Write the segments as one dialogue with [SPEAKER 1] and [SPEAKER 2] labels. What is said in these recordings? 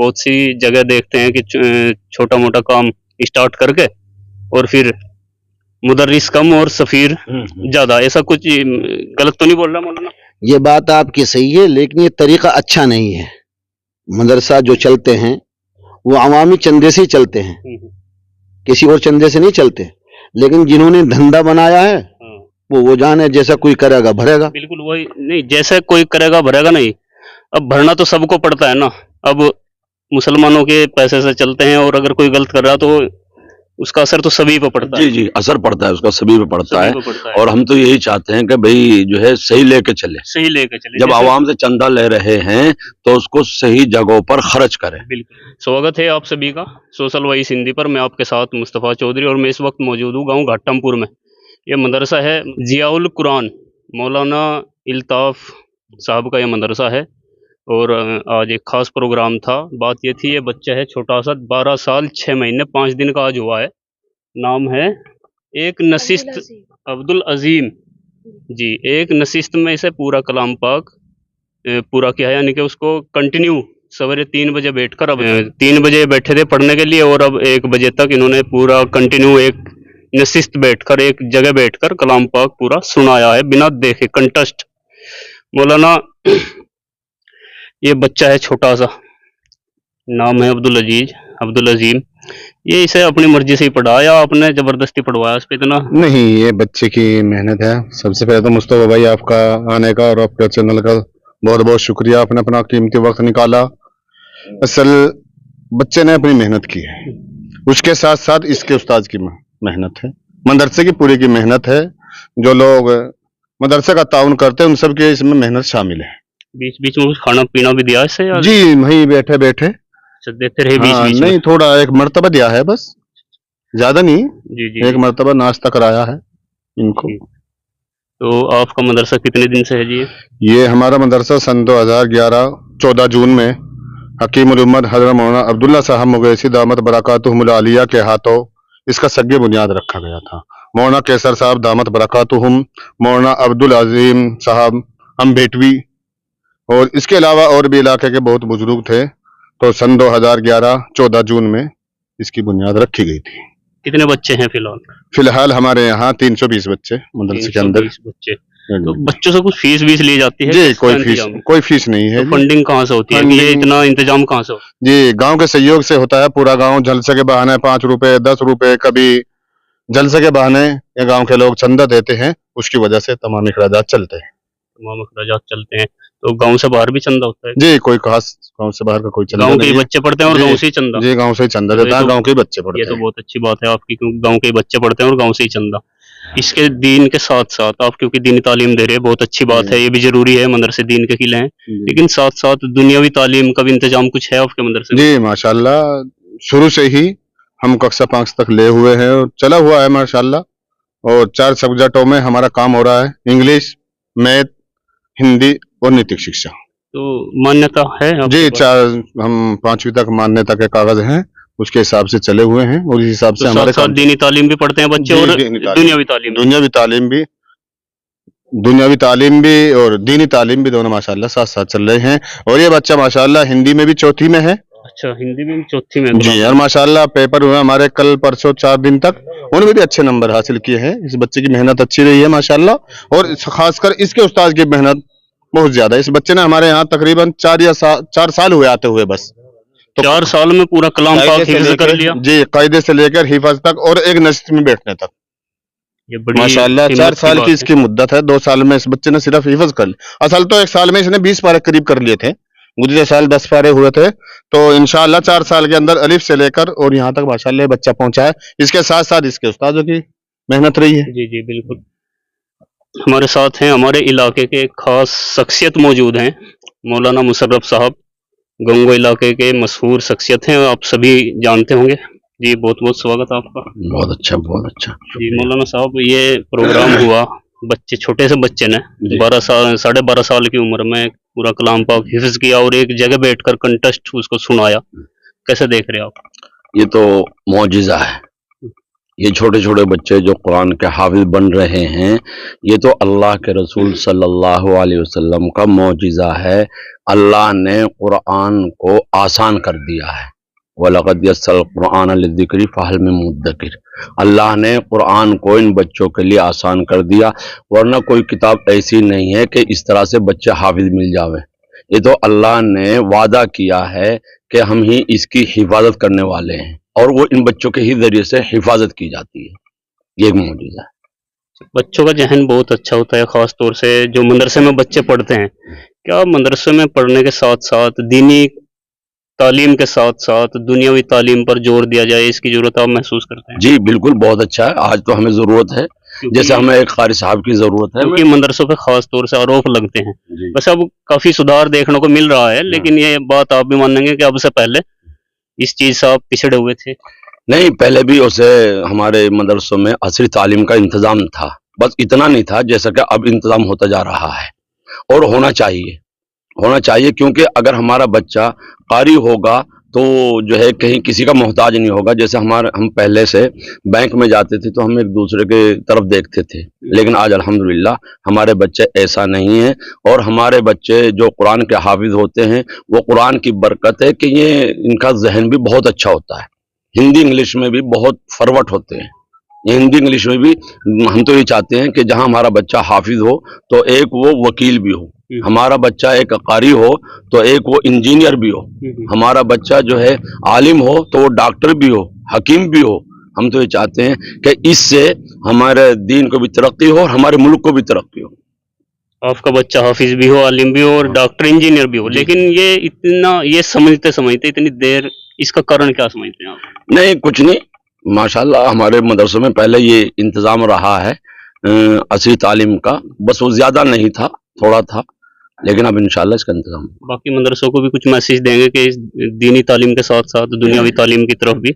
[SPEAKER 1] बहुत सी जगह देखते हैं कि छोटा मोटा काम स्टार्ट करके और फिर मुदर्रिस कम और सफीर ज्यादा, ऐसा कुछ गलत तो नहीं बोल रहा मौलाना?
[SPEAKER 2] ये बात आपकी सही है, लेकिन ये तरीका अच्छा नहीं है। मदरसा जो चलते हैं वो अवामी चंदे से ही चलते हैं, किसी और चंदे से नहीं चलते। लेकिन जिन्होंने धंधा बनाया है वो जाने, जैसा कोई करेगा भरेगा।
[SPEAKER 1] बिल्कुल वही, नहीं जैसा कोई करेगा भरेगा नहीं, अब भरना तो सबको पड़ता है ना। अब मुसलमानों के पैसे से चलते हैं और अगर कोई गलत कर रहा तो उसका असर तो सभी पे पड़ता है।
[SPEAKER 3] जी जी, असर पड़ता है उसका, सभी पे पड़ता है। और हम तो यही चाहते हैं कि भाई जो है सही लेके चले। जब आवाम से चंदा ले रहे हैं तो उसको सही जगहों पर खर्च करें।
[SPEAKER 1] बिल्कुल। स्वागत है आप सभी का सोशल वॉइस हिंदी पर। मैं आपके साथ मुस्तफ़ा चौधरी और मैं इस वक्त मौजूद हूँ गांव घाटमपुर में। ये मदरसा है जियाउल कुरान, मौलाना इल्ताफ साहब का ये मदरसा है। और आज एक खास प्रोग्राम था। बात ये थी, ये बच्चा है छोटा सा, 12 साल 6 महीने 5 दिन का आज हुआ है। नाम है एक नशिस्त अब्दुल अजीम जी। एक नशिस्त में इसे पूरा कलाम पाक पूरा किया है, यानी कि उसको कंटिन्यू सवेरे 3 बजे बैठकर, अब 3 बजे बैठे थे पढ़ने के लिए और अब 1 बजे तक इन्होंने पूरा कंटिन्यू एक नशिस्त बैठकर, एक जगह बैठकर कलाम पाक पूरा सुनाया है बिना देखे, कंटेस्ट। मौलाना ये बच्चा है छोटा सा, नाम है अब्दुल अजीम। ये इसे अपनी मर्जी से ही पढ़ा या आपने जबरदस्ती पढ़वाया इस पे इतना?
[SPEAKER 4] नहीं, ये बच्चे की मेहनत है। सबसे पहले तो मुस्तफा भाई आपका आने का और आपके चैनल का बहुत बहुत शुक्रिया, आपने अपना कीमती वक्त निकाला। असल बच्चे ने अपनी मेहनत की है, उसके साथ साथ इसके उस्ताद की मेहनत है, मदरसे की पूरी की मेहनत है। जो लोग मदरसे का ताउन करते हैं उन सब के इसमें मेहनत शामिल है।
[SPEAKER 1] बीच बीच में कुछ खाना पीना भी दिया इससे?
[SPEAKER 4] जी, वहीं बैठे बैठे
[SPEAKER 1] देते रहे बीच बीच
[SPEAKER 4] नहीं, थोड़ा एक मर्तबा दिया है बस, ज्यादा नहीं।
[SPEAKER 1] जी
[SPEAKER 4] एक मर्तबा नाश्ता कराया है इनको।
[SPEAKER 1] तो आपका मदरसा कितने दिन से है जी?
[SPEAKER 4] ये हमारा मदरसा सन 2011 14 जून में हकीमुल उम्मत हज़रत मौलाना अब्दुल्ला साहब मुगैसी दामत बरकातुहुमुल आलिया के हाथों इसका सग्गे बुनियाद रखा गया था। मौलाना कैसर साहब दामत बरकातुहुम, मौलाना अब्दुल अजीम साहब अम्बेटवी और इसके अलावा और भी इलाके के बहुत बुजुर्ग थे। तो सन 2011 14 जून में इसकी बुनियाद रखी गई थी।
[SPEAKER 1] कितने बच्चे हैं फिलहाल?
[SPEAKER 4] फिलहाल हमारे यहाँ 320 बच्चे मदरसे के अंदर।
[SPEAKER 1] बच्चे, तो बच्चों से कुछ फीस वीस ली जाती है?
[SPEAKER 4] जी, कोई फीस नहीं है।
[SPEAKER 1] तो फंडिंग कहाँ से होती है? ये इतना इंतजाम कहाँ से होता है?
[SPEAKER 4] जी, गांव के सहयोग से होता है। पूरा गांव जलसे के बहाने 5 रुपए 10 रुपए, कभी जलसे के बहाने ये गांव के लोग चंदा देते हैं, उसकी वजह से तमाम अखराजात चलते हैं। तो गांव से बाहर भी चंदा होता है? जी, कोई खास गांव से बाहर का कोई चंदा नहीं। गांव के बच्चे पढ़ते हैं और गांव से ही चंदा? जी, गांव से ही चंदा देता है, गांव के बच्चे पढ़ते हैं।
[SPEAKER 1] ये तो बहुत अच्छी बात है आपकी, क्योंकि गांव के बच्चे पढ़ते हैं और गांव से ही चंदा। इसके दीन के साथ साथ आप क्योंकि दीनी तालीम दे रहे हैं, बहुत अच्छी बात है, ये भी जरूरी है, मदरसे दीन के किले हैं, लेकिन साथ साथ दुनियावी तालीम का भी इंतजाम कुछ है आपके मदरसे में?
[SPEAKER 4] जी माशाल्लाह, शुरू से ही हम कक्षा 5 तक ले हुए हैं और चला हुआ है माशाल्लाह। और 4 सब्जेक्टों में हमारा काम हो रहा है, इंग्लिश, मैथ, हिंदी और नैतिक शिक्षा।
[SPEAKER 1] तो मान्यता है
[SPEAKER 4] जी, 4 हम 5वीं तक मान्यता के कागज हैं, उसके हिसाब से चले हुए हैं और इस हिसाब से हमारे
[SPEAKER 1] साथ दीनी तालीम भी पढ़ते हैं बच्चे और दुनियावी
[SPEAKER 4] तालीम भी और दीनी तालीम भी दोनों माशाल्लाह साथ साथ चल रहे हैं। और ये बच्चा माशाल्लाह हिंदी में भी 4थी में है।
[SPEAKER 1] अच्छा, हिंदी में 4थी में?
[SPEAKER 4] जी, और माशाल्लाह पेपर हुए हमारे कल परसों 4 दिन तक, उन्होंने भी अच्छे नंबर हासिल किए हैं। इस बच्चे की मेहनत अच्छी रही है माशाल्लाह, और खासकर इसके उस्ताद की मेहनत बहुत ज्यादा है। इस बच्चे ने हमारे यहाँ तकरीबन 4 साल हुए आते हुए, बस
[SPEAKER 1] तो 4 साल में पूरा कलाम पाक हिफ्ज कर लिया?
[SPEAKER 4] जी, कायदे से लेकर हिफाज तक और एक नशिस्त में बैठने तक। माशाल्लाह 4 साल की इसकी मुद्दत है, 2 साल में इस बच्चे ने सिर्फ हिफाज कर लिया। असल तो 1 साल में इसने 20 पारे करीब कर लिए थे, गुज़िरे साल 10 पारे हुए थे। तो इंशाअल्लाह 4 साल के अंदर अलिफ से लेकर और यहाँ तक माशाल्लाह बच्चा पहुंचा है। इसके साथ साथ इसके उस्तादों की मेहनत रही है।
[SPEAKER 1] जी जी बिल्कुल। हमारे साथ हैं, हमारे इलाके के खास शख्सियत मौजूद हैं, मौलाना मुशर्रफ साहब, गंगो इलाके के मशहूर शख्सियत हैं, आप सभी जानते होंगे। जी, बहुत बहुत स्वागत आपका।
[SPEAKER 3] बहुत अच्छा, बहुत अच्छा
[SPEAKER 1] जी। मौलाना साहब, ये प्रोग्राम हुआ, बच्चे, छोटे से बच्चे ने 12 साल 12.5 साल की उम्र में पूरा कलाम पाक हिफ्ज किया और एक जगह बैठकर कंटेस्ट उसको सुनाया, कैसे देख रहे हैं आप?
[SPEAKER 3] ये तो मौजिज़ा है, یہ چھوٹے چھوٹے بچے جو قرآن کے حافظ بن رہے ہیں، یہ تو اللہ کے رسول صلی اللہ علیہ وسلم کا معجزہ ہے۔ اللہ نے قرآن کو آسان کر دیا ہے۔ وَلَقَدْ يَسَّرْنَا الْقُرْآنَ لِلذِّكْرِ فَهَلْ مِن مُدَّكِرٍ۔ اللہ نے قرآن کو ان بچوں کے لیے آسان کر دیا، ورنہ کوئی کتاب ایسی نہیں ہے کہ اس طرح سے بچے حافظ مل جاویں۔ یہ تو اللہ نے وعدہ کیا ہے کہ ہم ہی اس کی حفاظت کرنے والے ہیں، اور وہ ان بچوں کے ہی ذریعے سے حفاظت کی جاتی ہے۔ یہ ایک معجزہ ہے۔
[SPEAKER 1] بچوں کا ذہن بہت اچھا ہوتا ہے، خاص طور سے جو مدرسے میں بچے پڑھتے ہیں۔ کیا مدرسے میں پڑھنے کے ساتھ ساتھ دینی تعلیم کے ساتھ ساتھ دنیاوی تعلیم پر زور دیا جائے، اس کی ضرورت آپ محسوس کرتے ہیں؟
[SPEAKER 3] جی بالکل، بہت اچھا ہے۔ آج تو ہمیں ضرورت ہے، جیسے ہمیں ایک قاری صاحب کی ضرورت ہے،
[SPEAKER 1] کیونکہ مدرسوں پہ خاص طور سے آروپ لگتے ہیں۔
[SPEAKER 3] جی
[SPEAKER 1] بس اب کافی سدھار دیکھنے کو مل رہا ہے، لیکن یہ بات آپ بھی مانیں گے کہ اب سے پہلے اس چیز سے آپ پچھڑے ہوئے تھے؟
[SPEAKER 3] نہیں، پہلے بھی اسے ہمارے مدرسوں میں عصری تعلیم کا انتظام تھا، بس اتنا نہیں تھا جیسا کہ اب انتظام ہوتا جا رہا ہے، اور ہونا چاہیے کیونکہ اگر ہمارا بچہ قاری ہوگا تو جو ہے کہیں کسی کا محتاج نہیں ہوگا۔ جیسے ہم پہلے سے بینک میں جاتے تھے تو ہم ایک دوسرے کے طرف دیکھتے تھے، لیکن آج الحمدللہ ہمارے بچے ایسا نہیں ہیں، اور ہمارے بچے جو قرآن کے حافظ ہوتے ہیں وہ قرآن کی برکت ہے کہ یہ ان کا ذہن بھی بہت اچھا ہوتا ہے۔ ہندی انگلش میں بھی بہت فروٹ ہوتے ہیں۔ یہ ہندی انگلش میں بھی ہم تو یہ چاہتے ہیں کہ جہاں ہمارا بچہ حافظ ہو تو ایک وہ وکیل بھی ہو، ہمارا بچہ ایک قاری ہو تو ایک وہ انجینئر بھی ہو، ہمارا بچہ جو ہے عالم ہو تو وہ ڈاکٹر بھی ہو، حکیم بھی ہو۔ ہم تو یہ چاہتے ہیں کہ اس سے ہمارے دین کو بھی ترقی ہو اور ہمارے ملک کو بھی ترقی ہو۔
[SPEAKER 1] آپ کا بچہ حافظ بھی ہو، عالم بھی ہو اور ڈاکٹر انجینئر بھی ہو، لیکن یہ سمجھتے اتنی دیر، اس کا کارن کیا سمجھتے ہیں آپ؟
[SPEAKER 3] نہیں، کچھ نہیں، ماشاءاللہ ہمارے مدرسوں میں پہلے یہ انتظام رہا ہے عصری تعلیم کا، بس وہ زیادہ نہیں تھا، تھوڑا تھا، لیکن اب انشاءاللہ اس کا انتظام۔
[SPEAKER 1] باقی مدرسوں کو بھی کچھ میسج دیں گے کہ اس دینی تعلیم کے ساتھ ساتھ دنیاوی تعلیم کی طرف بھی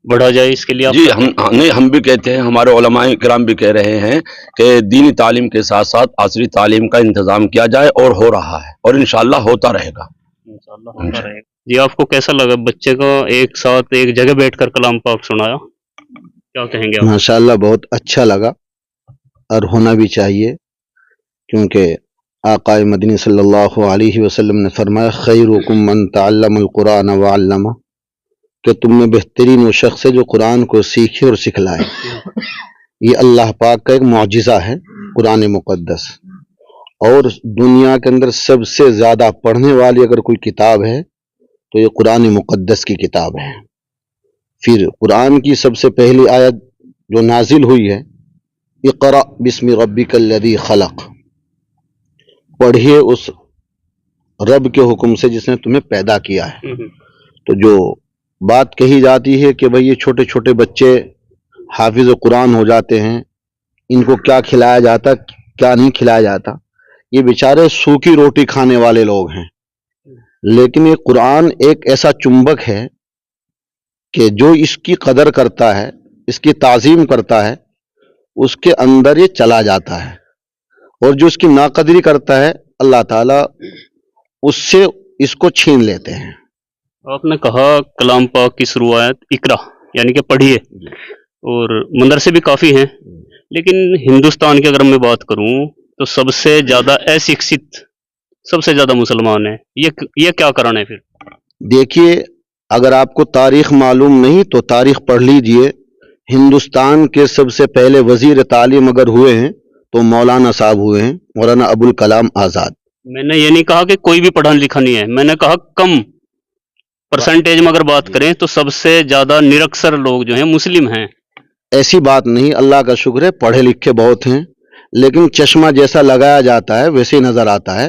[SPEAKER 1] بڑھا جائے، اس کے لیے
[SPEAKER 3] جی ہم بھی کہتے ہیں، ہمارے علماء کرام بھی کہہ رہے ہیں کہ دینی تعلیم کے ساتھ ساتھ عصری تعلیم کا انتظام کیا جائے، اور ہو رہا ہے، اور انشاءاللہ ہوتا رہے گا۔
[SPEAKER 1] جی آپ کو کیسا لگا بچے کو ایک ساتھ ایک جگہ بیٹھ کر کلام پاک سنایا؟ کیا کہیں گے آپ؟
[SPEAKER 2] ماشاءاللہ بہت اچھا لگا، اور ہونا بھی چاہیے، کیونکہ آقا مدنی صلی اللہ علیہ وسلم نے فرمایا خیرکم من تعلم القرآن وعلمہ، کہ تم میں بہترین وہ شخص ہے جو قرآن کو سیکھے اور سکھلائے۔ یہ اللہ پاک کا ایک معجزہ ہے قرآن مقدس، اور دنیا کے اندر سب سے زیادہ پڑھنے والی اگر کوئی کتاب ہے تو یہ قرآن مقدس کی کتاب ہے۔ پھر قرآن کی سب سے پہلی آیت جو نازل ہوئی ہے، اقرأ بسم ربک الذی خلق، پڑھیے اس رب کے حکم سے جس نے تمہیں پیدا کیا ہے۔ تو جو بات کہی جاتی ہے کہ بھئی یہ چھوٹے چھوٹے بچے حافظ قرآن ہو جاتے ہیں، ان کو کیا کھلایا جاتا کیا نہیں کھلایا جاتا، یہ بیچارے سوکھی روٹی کھانے والے لوگ ہیں، لیکن یہ قرآن ایک ایسا چنبک ہے کہ جو اس کی قدر کرتا ہے، اس کی تعظیم کرتا ہے، اس کے اندر یہ چلا جاتا ہے، اور جو اس کی ناقدری کرتا ہے اللہ تعالیٰ اس سے اس کو چھین لیتے ہیں۔
[SPEAKER 1] آپ نے کہا کلام پاک کی شروعات اقرا یعنی کہ پڑھیے، اور مدرسے بھی کافی ہیں، لیکن ہندوستان کی اگر میں بات کروں تو سب سے زیادہ اصحت، سب سے زیادہ مسلمان ہیں، یہ کیا کارن ہے؟ پھر
[SPEAKER 2] دیکھیے، اگر آپ کو تاریخ معلوم نہیں تو تاریخ پڑھ لیجئے۔ ہندوستان کے سب سے پہلے وزیر تعلیم اگر ہوئے ہیں تو مولانا صاحب ہوئے ہیں، مولانا ابوالکلام آزاد۔
[SPEAKER 1] میں نے یہ نہیں کہا کہ کوئی بھی پڑھا لکھا نہیں ہے، میں نے کہا کم پرسنٹیج میں اگر بات کریں تو سب سے زیادہ نرکسر لوگ جو ہیں مسلم ہیں۔
[SPEAKER 2] ایسی بات نہیں، اللہ کا شکر ہے پڑھے لکھے بہت ہیں، لیکن چشمہ جیسا لگایا جاتا ہے ویسے ہی نظر آتا ہے،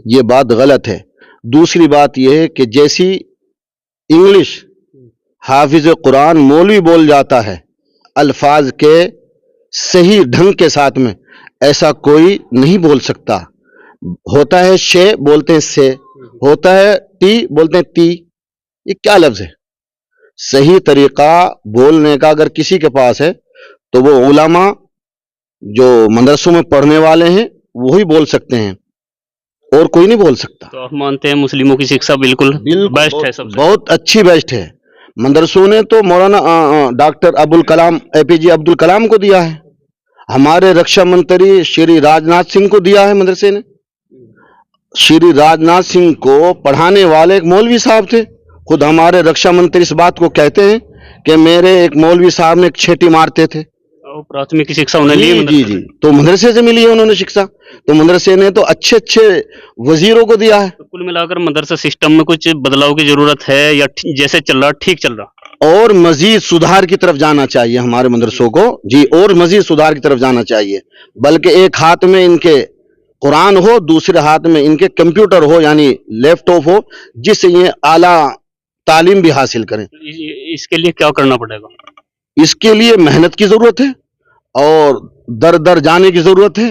[SPEAKER 2] یہ بات غلط ہے۔ دوسری بات یہ ہے کہ جیسی انگلش حافظ قرآن مولوی بول جاتا ہے الفاظ کے صحیح ڈھنگ کے ساتھ میں، ایسا کوئی نہیں بول سکتا۔ ہوتا ہے شے بولتے ہیں سے، ہوتا ہے ٹی بولتے ہیں تی، یہ کیا لفظ ہے؟ صحیح طریقہ بولنے کا اگر کسی کے پاس ہے تو وہ علماء جو مدرسوں میں پڑھنے والے ہیں وہی بول سکتے ہیں، اور کوئی نہیں بول سکتا۔
[SPEAKER 1] تو آپ مانتے ہیں مسلموں کی شکشا بالکل بیسٹ ہے، سب سے
[SPEAKER 2] بہت اچھی بیسٹ ہے۔ मदरसों ने तो मौलाना डॉक्टर अबुल कलाम APJ अब्दुल कलाम को दिया है, हमारे रक्षा मंत्री श्री राजनाथ सिंह को दिया है मदरसे ने। श्री राजनाथ सिंह को पढ़ाने वाले एक मौलवी साहब थे, खुद हमारे रक्षा मंत्री इस बात को कहते हैं कि मेरे एक मौलवी साहब ने एक छेटी मारते थे।
[SPEAKER 1] प्राथमिक शिक्षा उन्हें ली
[SPEAKER 2] जी जी, तो मदरसे से मिली है उन्होंने शिक्षा, तो मदरसे ने तो अच्छे अच्छे वजीरों को दिया है।
[SPEAKER 1] तो कुल मिलाकर मदरसा सिस्टम में कुछ बदलाव की जरूरत है या जैसे चल रहा ठीक चल रहा?
[SPEAKER 2] और मजीद सुधार की तरफ जाना चाहिए हमारे मदरसों को जी, और मजीद सुधार की तरफ जाना चाहिए। बल्कि एक हाथ में इनके कुरान हो, दूसरे हाथ में इनके कंप्यूटर हो यानी लैपटॉप हो, जिससे ये आला तालीम भी हासिल करें।
[SPEAKER 1] इसके लिए क्या करना पड़ेगा?
[SPEAKER 2] इसके लिए मेहनत की जरूरत है और दर दर जाने की जरूरत है,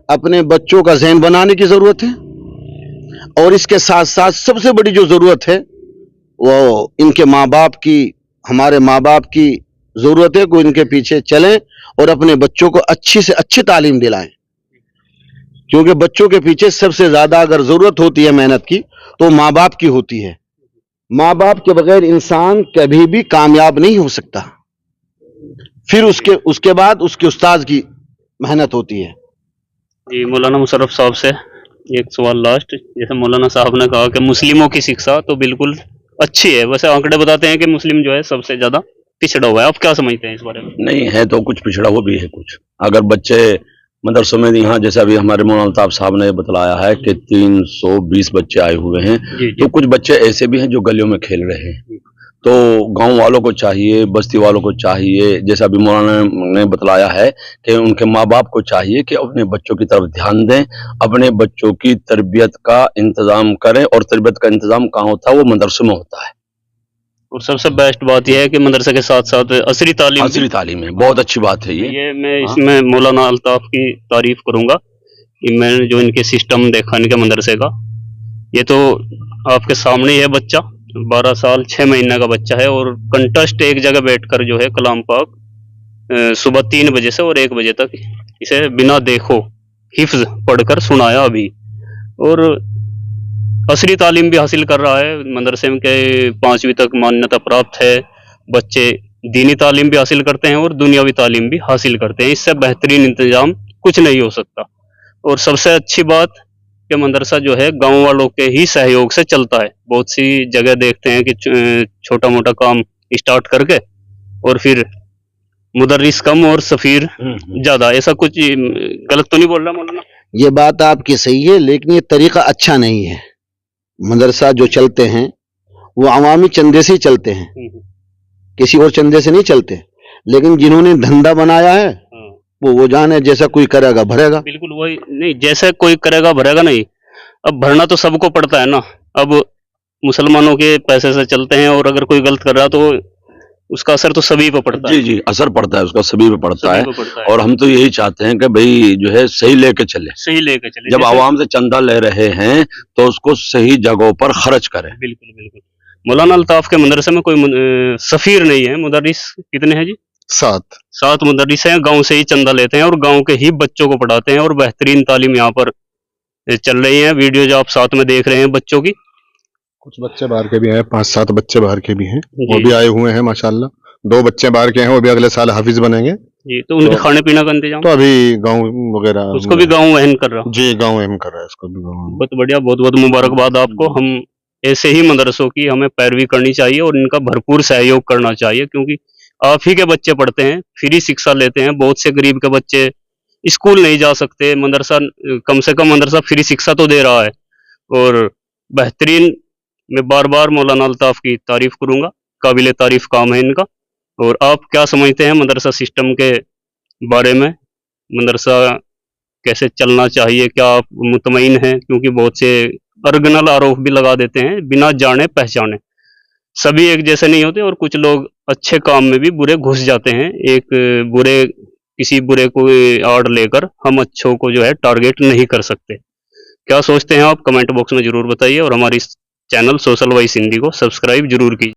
[SPEAKER 2] अपने बच्चों का ज़हन बनाने की जरूरत है, और इसके साथ साथ सबसे बड़ी जो जरूरत है वो इनके माँ बाप की, हमारे माँ बाप की जरूरत है कि इनके पीछे चलें और अपने बच्चों को अच्छी से अच्छी तालीम दिलाएं, क्योंकि बच्चों के पीछे सबसे ज्यादा अगर जरूरत होती है मेहनत की तो माँ बाप की होती है। माँ बाप के बगैर इंसान कभी भी कामयाब नहीं हो सकता, फिर उसके बाद उसके उस्ताद की मेहनत होती है।
[SPEAKER 1] जी, मौलाना मुशर्रफ साहब से एक सवाल लास्ट, जैसे मौलाना साहब ने कहा कि मुस्लिमों की शिक्षा तो बिल्कुल अच्छी है, वैसे आंकड़े बताते हैं कि मुस्लिम जो है सबसे ज्यादा पिछड़ा हुआ है, आप क्या समझते हैं इस बारे में?
[SPEAKER 3] नहीं है तो कुछ पिछड़ा हुआ भी है कुछ। अगर बच्चे मदरसों में यहाँ जैसे अभी हमारे मौलाना अल्ताफ साहब ने बतलाया है कि 320 बच्चे आए हुए हैं, तो कुछ बच्चे ऐसे भी हैं जो गलियों में खेल रहे हैं। तो गांव वालों को चाहिए, बस्ती वालों को चाहिए, जैसे अभी मौलाना ने बतलाया है कि उनके माँ बाप को चाहिए कि अपने बच्चों की तरफ ध्यान दें, अपने बच्चों की तरबियत का इंतजाम करें, और तरबियत का इंतजाम कहाँ होता है? वो मदरसों में होता है।
[SPEAKER 1] और सबसे बेस्ट बात यह है कि मदरसे के साथ साथ असरी तालीम
[SPEAKER 3] है, बहुत अच्छी बात है ये
[SPEAKER 1] मैं इसमें मौलाना अल्ताफ की तारीफ करूंगा कि मैंने जो इनके सिस्टम देखा इनके मदरसे का, ये तो आपके सामने ही है बच्चा, 12 साल 6 महीने का बच्चा है, और कंटेस्ट एक जगह बैठकर जो है कलाम पाक सुबह 3 बजे से और 1 बजे तक इसे बिना देखो हिफ्ज पढ़कर सुनाया अभी, और असरी तालीम भी हासिल कर रहा है। मदरसे में के 5वीं तक मान्यता प्राप्त है, बच्चे दीनी तालीम भी हासिल करते हैं और दुनियावी तालीम भी हासिल करते हैं, इससे बेहतरीन इंतजाम कुछ नहीं हो सकता। और सबसे अच्छी बात कि मदरसा जो है गांव वालों के ही सहयोग से चलता है। बहुत सी जगह देखते हैं कि छोटा मोटा काम स्टार्ट करके और फिर मुदर्रिस कम और सफीर ज्यादा, ऐसा कुछ गलत तो नहीं बोल रहा मौलाना?
[SPEAKER 2] ये बात आपकी सही है, लेकिन ये तरीका अच्छा नहीं है। मदरसा जो चलते हैं वो अवामी चंदे से ही चलते हैं, किसी और चंदे से नहीं चलते, लेकिन जिन्होंने धंधा बनाया है वो जाने, जैसा कोई करेगा भरेगा।
[SPEAKER 1] बिल्कुल वही नहीं, जैसे कोई करेगा भरेगा नहीं, अब भरना तो सबको पड़ता है ना। अब मुसलमानों के पैसे से चलते हैं और अगर कोई गलत कर रहा तो उसका असर तो सभी पे पड़ता है।
[SPEAKER 3] जी, असर पड़ता है उसका, सभी पे पड़ता है। और हम तो यही चाहते हैं कि भाई जो है सही लेके चले। जब आवाम से चंदा ले रहे हैं तो उसको सही जगहों पर खर्च करें।
[SPEAKER 1] बिल्कुल बिल्कुल। मौलाना अल्ताफ के मदरसे में कोई सफीर नहीं है, मुदर्रिस कितने हैं जी? 7 मुदर्रिस हैं, गांव से ही चंदा लेते हैं और गांव के ही बच्चों को पढ़ाते हैं, और बेहतरीन तालीम यहाँ पर चल रही है। वीडियो जो आप साथ में देख रहे हैं बच्चों की,
[SPEAKER 4] कुछ बच्चे बाहर के भी हैं, 5-7 बच्चे बाहर के भी हैं, वो भी आए हुए हैं माशाल्लाह। 2 बच्चे बाहर के हैं, वो भी अगले साल हाफिज बनेंगे
[SPEAKER 1] जी। तो उनके खाने पीने का इंतजाम
[SPEAKER 4] तो अभी गांव वगैरह,
[SPEAKER 1] उसको भी गांव वहन कर रहा?
[SPEAKER 4] जी, गांव वहन कर रहा है उसको भी गांव।
[SPEAKER 1] बहुत बढ़िया, बहुत बहुत मुबारकबाद आपको। हम ऐसे ही मदरसों की हमें पैरवी करनी चाहिए और इनका भरपूर सहयोग करना चाहिए, क्योंकि आप ही के बच्चे पढ़ते हैं, फ्री शिक्षा लेते हैं। बहुत से गरीब के बच्चे स्कूल नहीं जा सकते, मदरसा कम से कम मदरसा फ्री शिक्षा तो दे रहा है। और बेहतरीन, मैं बार बार मौलाना अल्ताफ की तारीफ करूंगा, काबिल तारीफ काम है इनका। और आप क्या समझते हैं मदरसा सिस्टम के बारे में? मदरसा कैसे चलना चाहिए, क्या आप मुतमईन हैं? क्योंकि बहुत से अर्गनल आरोप भी लगा देते हैं बिना जाने पहचाने। सभी एक जैसे नहीं होते और कुछ लोग अच्छे काम में भी बुरे घुस जाते हैं। किसी बुरे को आड़ लेकर हम अच्छों को जो है टारगेट नहीं कर सकते। क्या सोचते हैं आप? कमेंट बॉक्स में जरूर बताइए और हमारी चैनल सोशल वॉइस हिंदी को सब्सक्राइब जरूर कीजिए।